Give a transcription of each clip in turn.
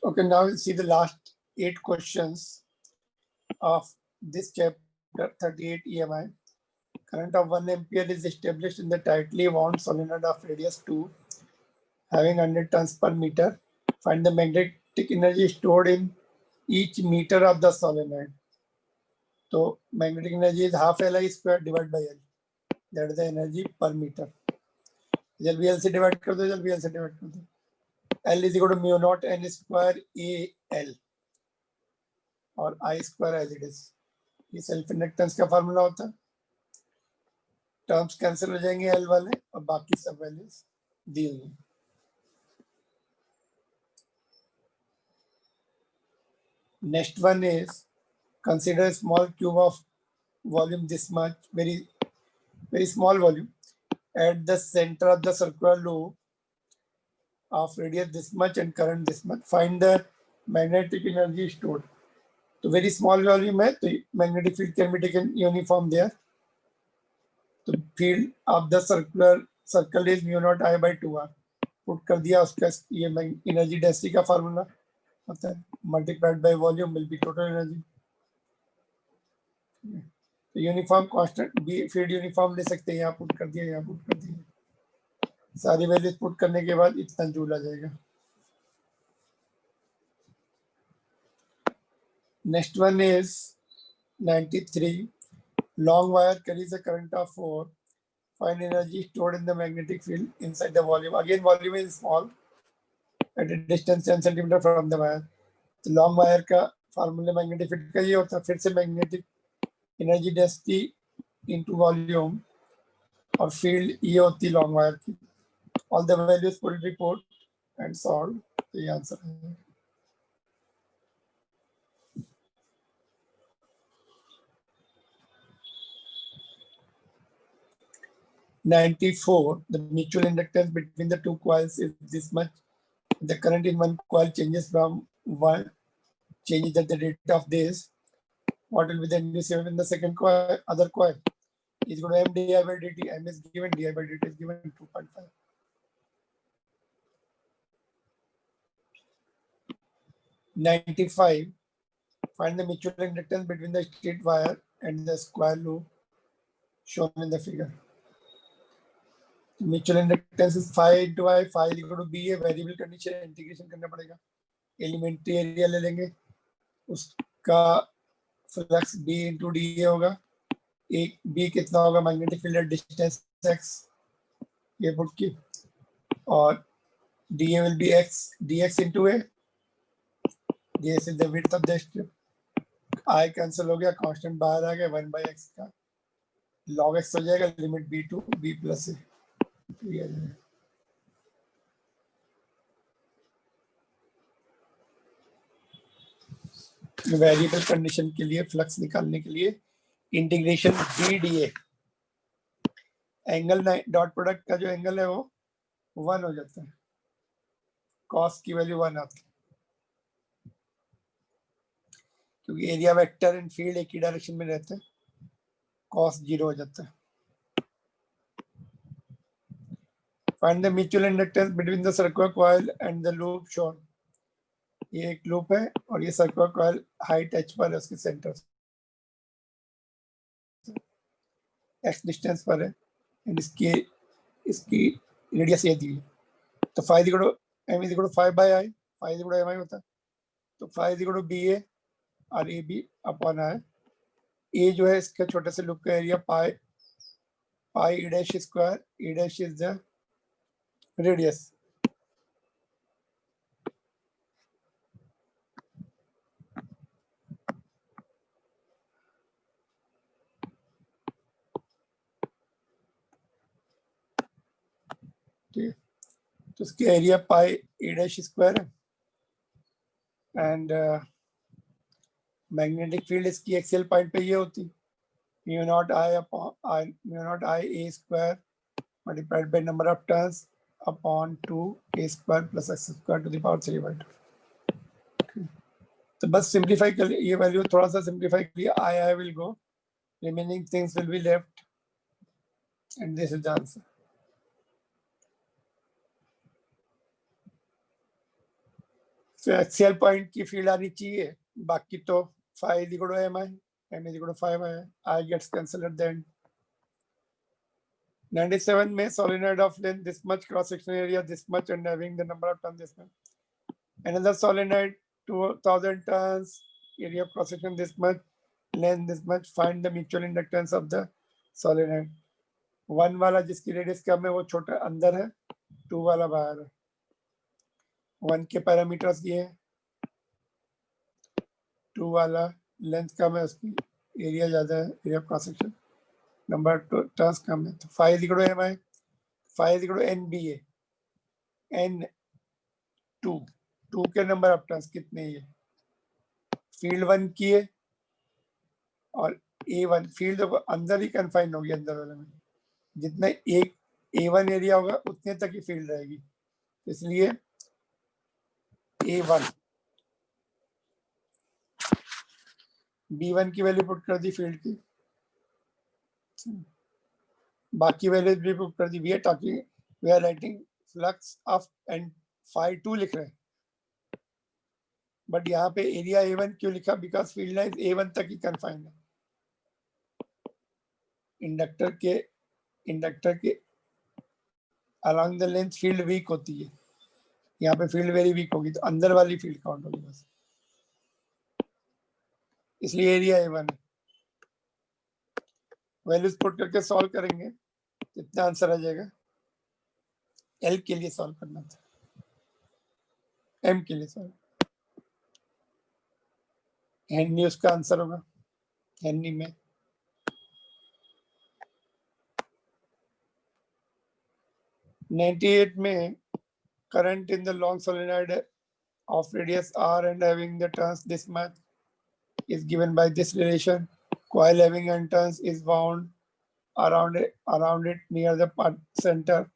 Okay, now we'll see the last 8 questions of this chapter 38 EMI. Current of 1 ampere is established in the tightly wound solenoid of radius 2 having 100 turns per meter. Find the magnetic energy stored in each meter of the solenoid. So magnetic energy is half Li square divided by L. That is the energy per meter. जल्दी L से divide कर दो, जल्दी L से divide कर दो. L is equal to mu naught n square A L और I square as it is. ये सेल्फ इंडक्टेंस का फार्मूला होता है. टर्म्स कैंसिल हो जाएंगे L वाले और बाकी सब वैल्यूज दी हुई हैं. Next one is consider a small cube of volume this much, very small volume, at the center of the circular loop of radius this much and current this much. Find the magnetic energy stored. तो very small volume है, तो magnetic field can be taken uniform there. तो field of the circle is mu naught I by 2r. Put कर दिया उसका ये energy density का formula होता है. Multiplied by volume will be total energy. तो uniform constant B field uniform ले सकते हैं. यहाँ पुट कर दिया, यहाँ पुट कर दिया. सारी वैल्यूज पुट करने के बाद इतना जूल आ जाएगा. Next one is 93. Long wire carries a current of 4. Find energy stored in the magnetic field inside the volume. Again volume is small at a distance 10 cm from the wire. तो long wire का formula magnetic field का ये होता है. फिर से magnetic energy density into volume और field ये होती है लॉन्ग वायर की. All the values put report and solve. तो ये आंसर है. (94) The mutual inductance between the two coils is this much. The current in one coil changes from one changes at the rate of this. What will be the induced in the second coil? Other coil is going to m di by dt. M is given, di by dt is given 2.5. (95) Find the mutual inductance between the straight wire and the square loop shown in the figure. Mutual inductance is phi into I. Phi is equal to B. A variable condition integration करना पड़ेगा. Elementary area ले लेंगे, उसका flux B into DA होगा. एक B कितना होगा magnetic field distance x, ये पुट की, और DA will be x dx into A. This is the width of the strip. I cancel हो गया, कांस्टेंट बाहर आ गया. 1 by x का log x हो जाएगा. Limit B to B plus A. Variable condition के लिए फ्लक्स निकालने के लिए integration B D A. Angle dot product का जो एंगल है वो 1 हो जाता है. कॉस की वैल्यू 1 आती है क्योंकि एरिया वेक्टर एंड फील्ड एक ही डायरेक्शन में रहते हैं. कॉस 0 हो जाता है. Find the mutual inductance between the circular coil and the loop shown. ये एक लूप है और ये सर्कुलर कॉइल हाइट h पर है, उसके सेंटर x डिस्टेंस पर है एंड इसकी रेडियस ये दी है. तो phi is equal to m is equal to 5 by I. phi is equal to mi होता है. तो phi is equal to ba और ab upon I. a जो है इसका छोटे से लूप का area pi e dash square. e dash is the radius. तो इसके area pi A dash square है एंड मैग्नेटिक फील्ड इसकी एक्सियल पॉइंट पे ये होती mu nought I A square multiplied by number of turns upon 2 A square plus X square to the power 3 by 2. तो बस simplify कर ये value थोड़ा सा सिंप्लीफाई कर लिया. I will go, remaining things will be left and this is the answer. Axial point की field आनी चाहिए, बाकी तो phi is equal to mi, m is equal to 5 I gets cancelled at the end. 97 में solenoid of length this much, cross sectional area this much, and having the number of turns this much. Another solenoid 2000 turns, area of cross section this much, length this much. Find the mutual inductance of the solenoid. 1 वाला जिसकी radius कम है वो छोटा अंदर है, 2 वाला बाहर है. 1 के पैरामीटर्स ये है, 2 वाला लेंथ कम है, उसकी एरिया ज्यादा है, area of cross section, number turns कम है. तो phi is equal to mi, phi is equal to nba, n2 के नंबर ऑफ टर्न्स कितने ये फील्ड 1 की है, और a1 फील्ड अंदर ही कन्फाइंड होगी, अंदर वाले में जितना एक a1 एरिया होगा उतने तक ही फील्ड रहेगी, इसलिए a1 b1 की वैल्यू पुट कर दी फील्ड की, बाकी वैल्यूज भी पुट कर दी. We are talking, we are writing flux of and phi 2 लिख रहे हैं, बट यहाँ पे एरिया a1 क्यों लिखा? बिकॉज फील्ड लाइन a1 तक ही कन्फाइंड है. इंडक्टर के along the length field weak होती है, यहाँ पे फील्ड वेरी वीक होगी, तो अंदर वाली फील्ड काउंट होगी बस, इसलिए एरिया a1 है. वैल्यूज पुट करके सॉल्व करेंगे, इतना आंसर आ जाएगा. एल के लिए सॉल्व करना था, एम के लिए सॉल्व. हेनरी उसका आंसर होगा. हेनरी में 98 में current in the long solenoid of radius r and having the turns this much is given by this relation. Coil having n turns is wound around it near the center.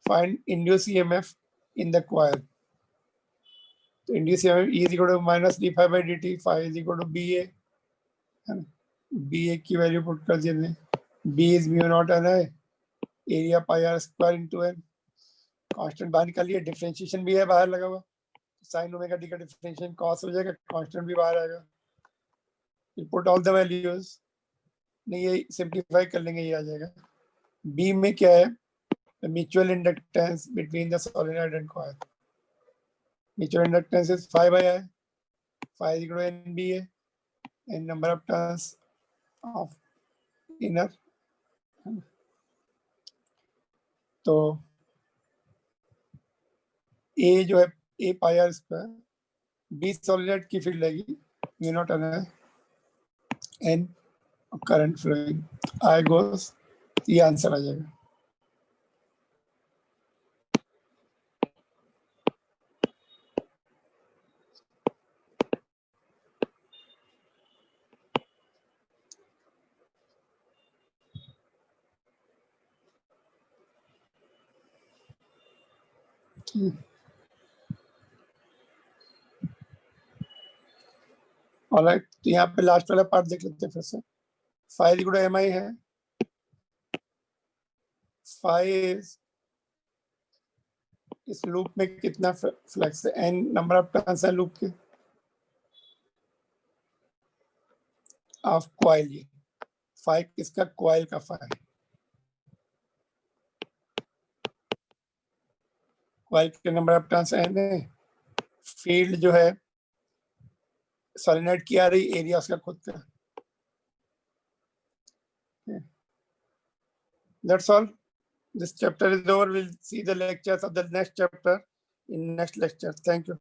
Find induced EMF in the coil. So induced EMF E is equal to minus d phi by dt. Phi is equal to BA. BA की value put कर दिए. B is mu naught n है, area pi r square into n. Constant बाहर निकालिए, differentiation भी है बाहर लगा हुआ, साइन ओमेगा डी का डिफरेंशिएशन कॉस हो जाएगा, कांस्टेंट भी बाहर आएगा. पुट ऑल द वैल्यूज, नहीं ये सिंपलीफाई कर लेंगे, ये आ जाएगा. बी में क्या है? Mutual inductance between the solenoid and coil. Mutual inductance is 5 by I, phi is equal to NBA, and number of turns of inner. तो A जो है A pi R square, B solenoid की field लगेगी mu nought N current flowing, I goes, ये answer आ जाएगा. Alright, तो यहाँ पे लास्ट वाला पार्ट देख लेते हैं फिर से. phi is equal to mi है, phi इस लूप में कितना फ्लक्स है, n नंबर ऑफ टर्न्स है लूप के ऑफ कॉइल. ये phi किसका? कॉइल का phi. कॉइल के नंबर ऑफ टर्न्स n है, फील्ड जो है सोलेनॉइड की आ रही, एरिया उसका खुद का. That's all. This chapter is over. We'll see the lectures of the next chapter in next lecture. Thank you.